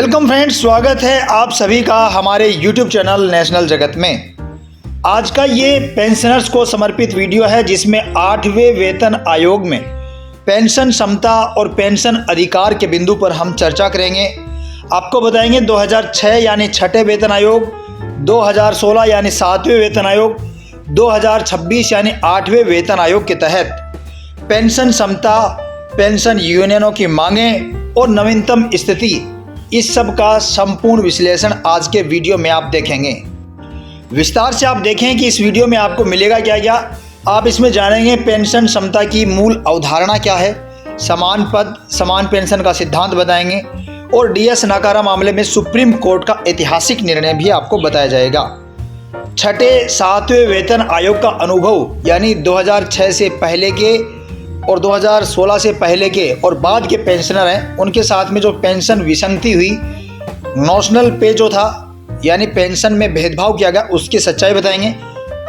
Welcome friends, स्वागत है आप सभी का हमारे YouTube चैनल नेशनल जगत में। आज का ये पेंशनर्स को समर्पित वीडियो है जिसमें 8वें वेतन आयोग में पेंशन क्षमता और पेंशन अधिकार के बिंदु पर हम चर्चा करेंगे। आपको बताएंगे 2006 यानी छठे वेतन आयोग, 2016 यानी 7वें वेतन आयोग, 2026 यानी 8वें वेतन आयोग के तहत पेंशन क्षमता, पेंशन यूनियनों की मांगें और नवीनतम स्थिति, इस सब का संपूर्ण विश्लेषण आज के वीडियो में आप देखेंगे। विस्तार से आप देखें कि इस वीडियो में आपको मिलेगा क्या क्या। आप इसमें जानेंगे पेंशन क्षमता की मूल अवधारणा क्या है, समान पद समान पेंशन का सिद्धांत बताएंगे और डीएस नाकारा मामले में सुप्रीम कोर्ट का ऐतिहासिक निर्णय भी आपको बताया जाएगा। छठे 7वें वेतन आयोग का अनुभव यानी 2006 से पहले के और 2016 से पहले के और बाद के पेंशनर हैं, उनके साथ में जो पेंशन विसंगति हुई, नॉशनल पे जो था यानी पेंशन में भेदभाव किया गया, उसकी सच्चाई बताएंगे।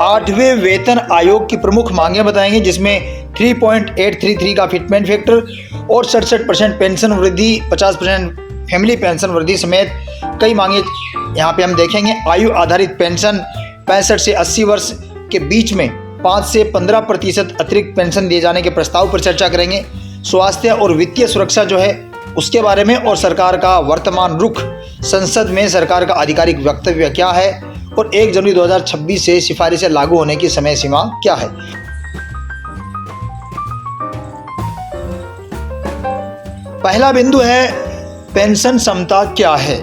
8वें वेतन आयोग की प्रमुख मांगें बताएंगे जिसमें 3.833 का फिटमेंट फैक्टर और 67% पेंशन वृद्धि, 50% फैमिली पेंशन वृद्धि समेत कई मांगे यहाँ पे हम देखेंगे। आयु आधारित पेंशन 65 से 80 वर्ष के बीच में 5 से 15% अतिरिक्त पेंशन दिए जाने के प्रस्ताव पर चर्चा करेंगे। स्वास्थ्य और वित्तीय सुरक्षा जो है उसके बारे में और सरकार का वर्तमान रुख, संसद में सरकार का आधिकारिक वक्तव्य क्या है और 1 जनवरी 2026 से सिफारिशें लागू होने की समय सीमा क्या है। पहला बिंदु है पेंशन क्षमता क्या है।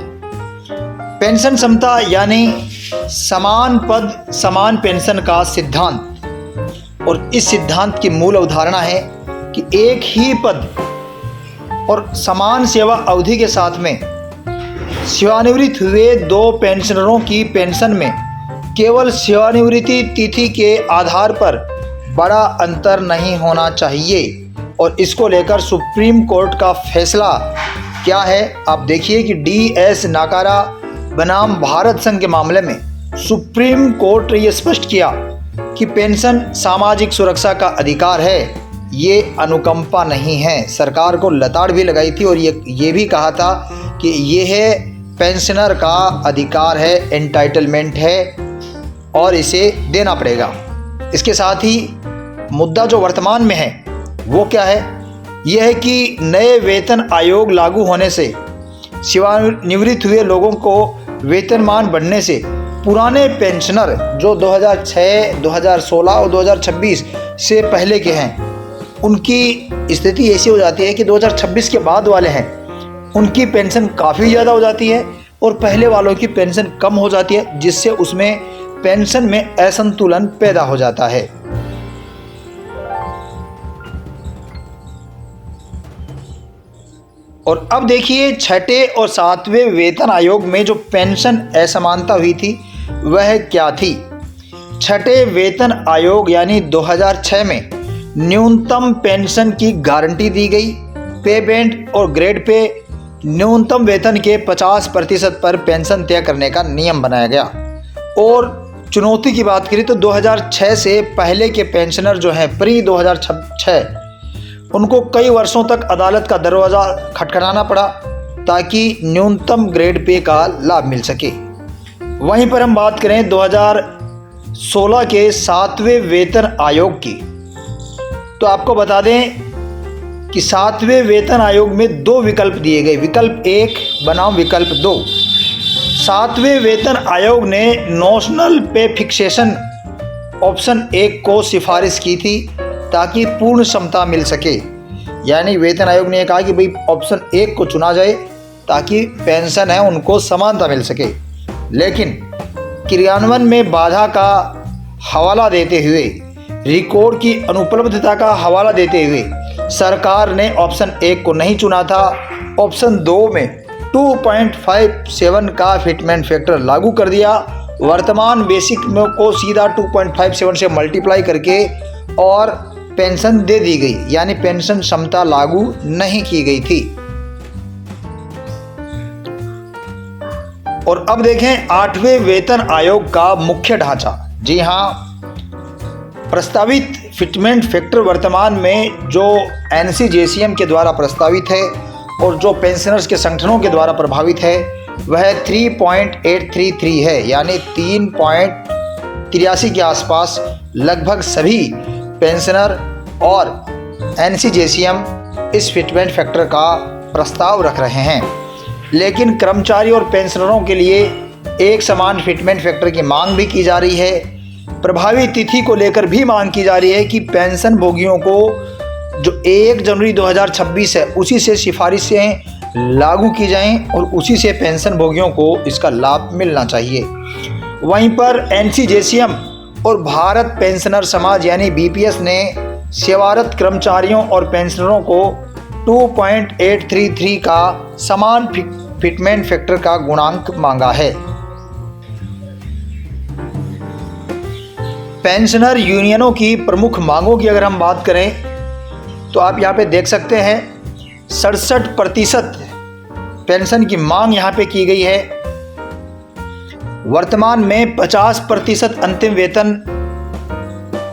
पेंशन क्षमता यानी समान पद समान पेंशन का सिद्धांत, और इस सिद्धांत की मूल अवधारणा है कि एक ही पद और समान सेवा अवधि के साथ में सेवानिवृत्त हुए 2 पेंशनरों की पेंशन में केवल सेवानिवृत्ति तिथि के आधार पर बड़ा अंतर नहीं होना चाहिए। और इसको लेकर सुप्रीम कोर्ट का फैसला क्या है आप देखिए कि डीएस नाकारा बनाम भारत संघ के मामले में सुप्रीम कोर्ट ने यह स्पष्ट किया कि पेंशन सामाजिक सुरक्षा का अधिकार है, ये अनुकंपा नहीं है। सरकार को लताड़ भी लगाई थी और ये भी कहा था कि यह पेंशनर का अधिकार है, एंटाइटलमेंट है और इसे देना पड़ेगा। इसके साथ ही मुद्दा जो वर्तमान में है वो क्या है, यह है कि नए वेतन आयोग लागू होने से सेवानिवृत्त हुए लोगों को वेतनमान बढ़ने से पुराने पेंशनर जो 2006, 2016 और 2026 से पहले के हैं, उनकी स्थिति ऐसी हो जाती है कि 2026 के बाद वाले हैं उनकी पेंशन काफ़ी ज़्यादा हो जाती है और पहले वालों की पेंशन कम हो जाती है, जिससे उसमें पेंशन में असंतुलन पैदा हो जाता है। और अब देखिए छठे और 7वें वेतन आयोग में जो पेंशन असमानता हुई थी वह क्या थी। छठे वेतन आयोग यानी 2006 में न्यूनतम पेंशन की गारंटी दी गई। पे बैंड और ग्रेड पे न्यूनतम वेतन के 50% पर पेंशन तय करने का नियम बनाया गया। और चुनौती की बात करें तो 2006 से पहले के पेंशनर जो हैं प्री 2006, उनको कई वर्षों तक अदालत का दरवाज़ा खटखटाना पड़ा ताकि न्यूनतम ग्रेड पे का लाभ मिल सके। वहीं पर हम बात करें 2016 के 7वें वेतन आयोग की, तो आपको बता दें कि 7वें वेतन आयोग में 2 विकल्प दिए गए, विकल्प 1 बनाम विकल्प 2। 7वें वेतन आयोग ने नॉशनल पे फिक्सेशन ऑप्शन 1 को सिफारिश की थी ताकि पूर्ण क्षमता मिल सके। यानी वेतन आयोग ने कहा कि भाई ऑप्शन 1 को चुना जाए ताकि पेंशन है उनको समानता मिल सके। लेकिन क्रियान्वयन में बाधा का हवाला देते हुए, रिकॉर्ड की अनुपलब्धता का हवाला देते हुए सरकार ने ऑप्शन 1 को नहीं चुना था। ऑप्शन 2 में 2.57 का फिटमेंट फैक्टर लागू कर दिया। वर्तमान बेसिक में को सीधा 2.57 से मल्टीप्लाई करके और पेंशन दे दी गई, यानी पेंशन क्षमता लागू नहीं की गई थी। और अब देखें 8वें वेतन आयोग का मुख्य ढांचा। जी हाँ, प्रस्तावित फिटमेंट फैक्टर वर्तमान में जो एनसीजेसीएम के द्वारा प्रस्तावित है और जो पेंशनर्स के संगठनों के द्वारा प्रभावित है वह 3.833 है, यानी 3.83 के आसपास लगभग सभी पेंशनर और NCJCM इस फिटमेंट फैक्टर का प्रस्ताव रख रहे हैं। लेकिन कर्मचारी और पेंशनरों के लिए एक समान फिटमेंट फैक्टर की मांग भी की जा रही है। प्रभावी तिथि को लेकर भी मांग की जा रही है कि पेंशन भोगियों को जो 1 जनवरी 2026 है उसी से सिफारिशें लागू की जाएं और उसी से पेंशन भोगियों को इसका लाभ मिलना चाहिए। वहीं पर NCJCM और भारत पेंशनर समाज यानी BPS ने सेवारत कर्मचारियों और पेंशनरों को 2.833 का समान फिटमेंट फैक्टर का गुणांक मांगा है। पेंशनर यूनियनों की प्रमुख मांगों की अगर हम बात करें तो आप यहाँ पे देख सकते हैं 67% पेंशन की मांग यहाँ पे की गई है। वर्तमान में 50% अंतिम वेतन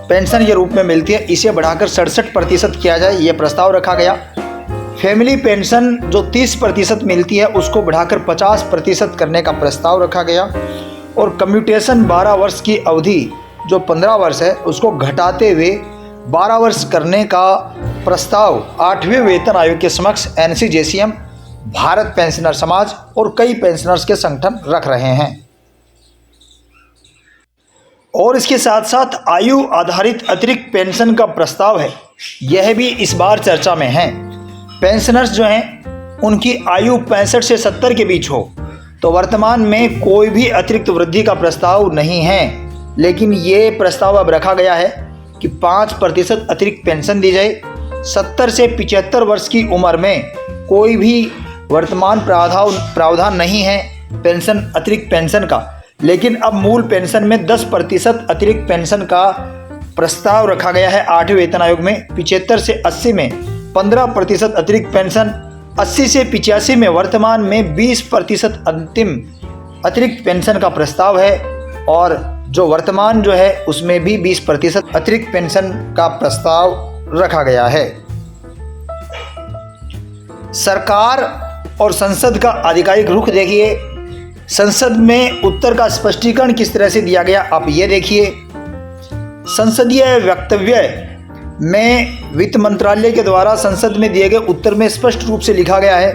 पेंशन के रूप में मिलती है, इसे बढ़ाकर 67% किया जाए, यह प्रस्ताव रखा गया। फैमिली पेंशन जो 30% मिलती है उसको बढ़ाकर 50% करने का प्रस्ताव रखा गया और कम्यूटेशन 12 वर्ष की अवधि जो 15 वर्ष है उसको घटाते हुए 12 वर्ष करने का प्रस्ताव 8वें वेतन आयोग के समक्ष NCJCM, भारत पेंशनर समाज और कई पेंशनर्स के संगठन रख रहे हैं। और इसके साथ साथ आयु आधारित अतिरिक्त पेंशन का प्रस्ताव है, यह भी इस बार चर्चा में है। पेंशनर्स जो हैं उनकी आयु 65 से 70 के बीच हो तो वर्तमान में कोई भी अतिरिक्त वृद्धि का प्रस्ताव नहीं है, लेकिन ये प्रस्ताव अब रखा गया है कि 5% अतिरिक्त पेंशन दी जाए। 70 से 75 वर्ष की उम्र में कोई भी वर्तमान प्रावधान नहीं है पेंशन अतिरिक्त पेंशन का, लेकिन अब मूल पेंशन में 10% अतिरिक्त पेंशन का प्रस्ताव रखा गया है 8वें वेतन आयोग में। 75 से 80 में 15% अतिरिक्त पेंशन, 80 से 85 में वर्तमान में 20% अंतिम अतिरिक्त पेंशन का प्रस्ताव है और जो वर्तमान जो है उसमें भी 20% अतिरिक्त पेंशन का प्रस्ताव रखा गया है। सरकार और संसद का आधिकारिक रुख देखिए। संसद में उत्तर का स्पष्टीकरण किस तरह से दिया गया आप ये देखिए। संसदीय वक्तव्य में वित्त मंत्रालय के द्वारा संसद में दिए गए उत्तर में स्पष्ट रूप से लिखा गया है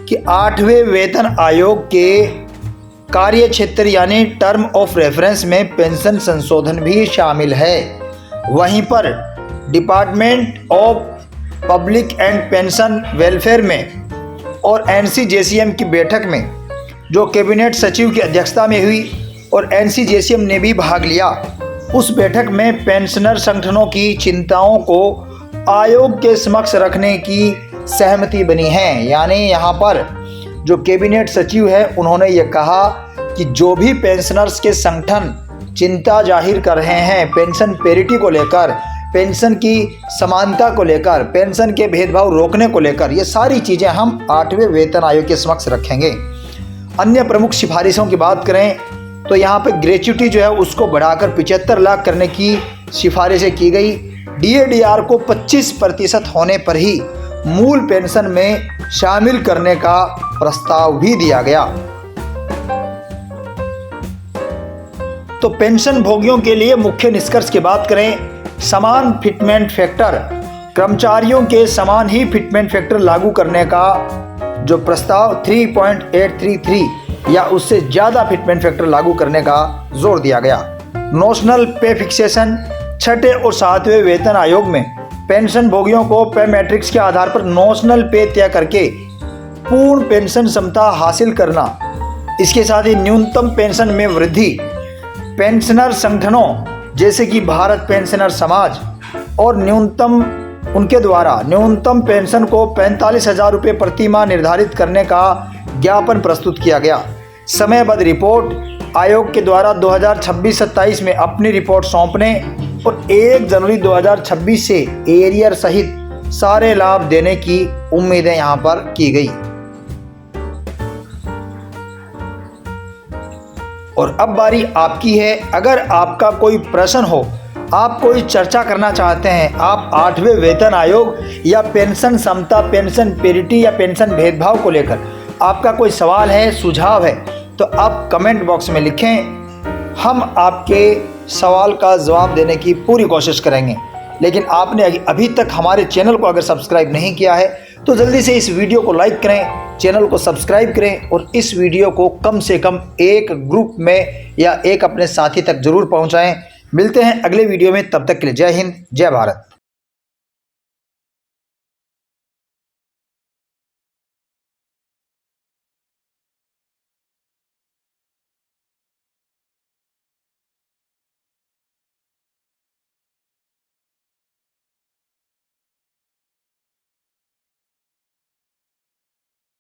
कि 8वें वेतन आयोग के कार्य क्षेत्र यानी टर्म ऑफ रेफरेंस में पेंशन संशोधन भी शामिल है। वहीं पर department of public and pension welfare में और NCJCM की बैठक में जो कैबिनेट सचिव की अध्यक्षता में हुई और NCJCM ने भी भाग लिया, उस बैठक में पेंशनर संगठनों की चिंताओं को आयोग के समक्ष रखने की सहमति बनी है। यानी यहाँ पर जो कैबिनेट सचिव है उन्होंने ये कहा कि जो भी पेंशनर्स के संगठन चिंता जाहिर कर रहे हैं पेंशन पैरिटी को लेकर, पेंशन की समानता को लेकर, पेंशन के भेदभाव रोकने को लेकर, ये सारी चीज़ें हम 8वें वेतन आयोग के समक्ष रखेंगे। अन्य प्रमुख सिफारिशों की बात करें तो यहाँ पे ग्रेच्युटी जो है उसको बढ़ाकर 75 लाख करने की सिफारिशें की गई। DADR को 25% होने पर ही मूल पेंशन में शामिल करने का प्रस्ताव भी दिया गया। तो पेंशन भोगियों के लिए मुख्य निष्कर्ष की बात करें, समान फिटमेंट फैक्टर, कर्मचारियों के समान ही फिटमेंट फैक्टर लागू करने का जो प्रस्ताव 3.833 या उससे ज़्यादा फिटमेंट फैक्टर लागू करने का जोर दिया गया। नोशनल पे फिक्सेशन, 6ठे और 7वें वेतन आयोग में पेंशन भोगियों को पे मैट्रिक्स के आधार पर नोशनल पे तय करके पूर्ण पेंशन क्षमता हासिल करना, इसके साथ ही न्यूनतम पेंशन में वृद्धि, पेंशनर संगठनों जैसे कि भारत पेंशनर समाज और उनके द्वारा न्यूनतम पेंशन को 45,000 रुपये प्रति माह निर्धारित करने का ज्ञापन प्रस्तुत किया गया। समयबद्ध रिपोर्ट आयोग के द्वारा 2026-27 में अपनी रिपोर्ट सौंपने और 1 जनवरी 2026 से एरियर सहित सारे लाभ देने की उम्मीदें यहाँ पर की गई। और अब बारी आपकी है। अगर आपका कोई प्रश्न हो, आप कोई चर्चा करना चाहते हैं, आप 8वें वेतन आयोग या पेंशन समता, पेंशन पेरिटी या पेंशन भेदभाव को लेकर आपका कोई सवाल है, सुझाव है, तो आप कमेंट बॉक्स में लिखें। हम आपके सवाल का जवाब देने की पूरी कोशिश करेंगे। लेकिन आपने अभी तक हमारे चैनल को अगर सब्सक्राइब नहीं किया है तो जल्दी से इस वीडियो को लाइक करें, चैनल को सब्सक्राइब करें और इस वीडियो को कम से कम एक ग्रुप में या एक अपने साथी तक जरूर पहुंचाएं। मिलते हैं अगले वीडियो में, तब तक के लिए जय हिंद, जय भारत।